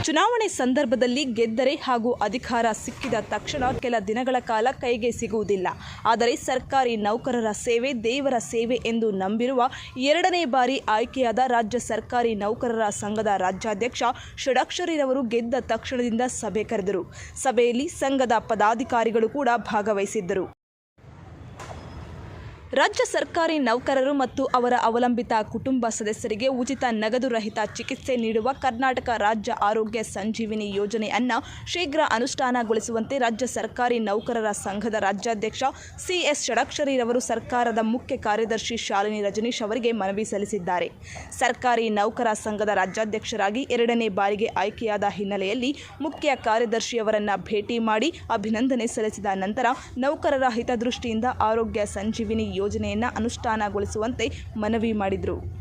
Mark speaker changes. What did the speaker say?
Speaker 1: ಚುನಾವಣೆ ಸಂದರ್ಭದಲ್ಲಿ ಗೆದ್ದರೆ ಹಾಗೂ ಅಧಿಕಾರ ಸಿಕ್ಕಿದ ತಕ್ಷಣ ಕೆಲ ದಿನಗಳ ಕಾಲ ಕೈಗೆ ಸಿಗುವುದಿಲ್ಲ. ಆದರೆ ಸರ್ಕಾರಿ ನೌಕರರ ಸೇವೆ ದೇವರ ಸೇವೆ ಎಂದು ನಂಬಿರುವ 2ನೇ ಬಾರಿ ಆಯ್ಕೆಯಾದ ರಾಜ್ಯ ಸರ್ಕಾರಿ ನೌಕರರ ಸಂಘದ ರಾಜ್ಯಾಧ್ಯಕ್ಷ ಷಡಕ್ಷರಿರವರು ಗೆದ್ದ ತಕ್ಷಣದಿಂದ ಸಭೆ ಕರೆದರು. ಸಭೆಯಲ್ಲಿ ಸಂಘದ ಪದಾಧಿಕಾರಿಗಳು ಕೂಡ ಭಾಗವಹಿಸಿದ್ದರು. ರಾಜ್ಯ ಸರ್ಕಾರಿ ನೌಕರರು ಮತ್ತು ಅವರ ಅವಲಂಬಿತ ಕುಟುಂಬ ಸದಸ್ಯರಿಗೆ ಉಚಿತ ನಗದು ರಹಿತ ಚಿಕಿತ್ಸೆ ನೀಡುವ ಕರ್ನಾಟಕ ರಾಜ್ಯ ಆರೋಗ್ಯ ಸಂಜೀವಿನಿ ಯೋಜನೆಯನ್ನು ಶೀಘ್ರ ಅನುಷ್ಠಾನಗೊಳಿಸುವಂತೆ ರಾಜ್ಯ ಸರ್ಕಾರಿ ನೌಕರರ ಸಂಘದ ರಾಜ್ಯಾಧ್ಯಕ್ಷ ಸಿ.ಎಸ್. ಷಡಕ್ಷರಿರವರು ಸರ್ಕಾರದ ಮುಖ್ಯ ಕಾರ್ಯದರ್ಶಿ ಶಾಲಿನಿ ರಜನೀಶ್ ಅವರಿಗೆ ಮನವಿ ಸಲ್ಲಿಸಿದ್ದಾರೆ. ಸರ್ಕಾರಿ ನೌಕರ ಸಂಘದ ರಾಜ್ಯಾಧ್ಯಕ್ಷರಾಗಿ 2ನೇ ಬಾರಿಗೆ ಆಯ್ಕೆಯಾದ ಹಿನ್ನೆಲೆಯಲ್ಲಿ ಮುಖ್ಯ ಕಾರ್ಯದರ್ಶಿಯವರನ್ನು ಭೇಟಿ ಮಾಡಿ ಅಭಿನಂದನೆ ಸಲ್ಲಿಸಿದ ನಂತರ ನೌಕರರ ಹಿತದೃಷ್ಟಿಯಿಂದ ಆರೋಗ್ಯ ಸಂಜೀವಿನಿ ಯೋಜನೆಯನ್ನು ಅನುಷ್ಠಾನಗೊಳಿಸುವಂತೆ ಮನವಿ ಮಾಡಿದರು.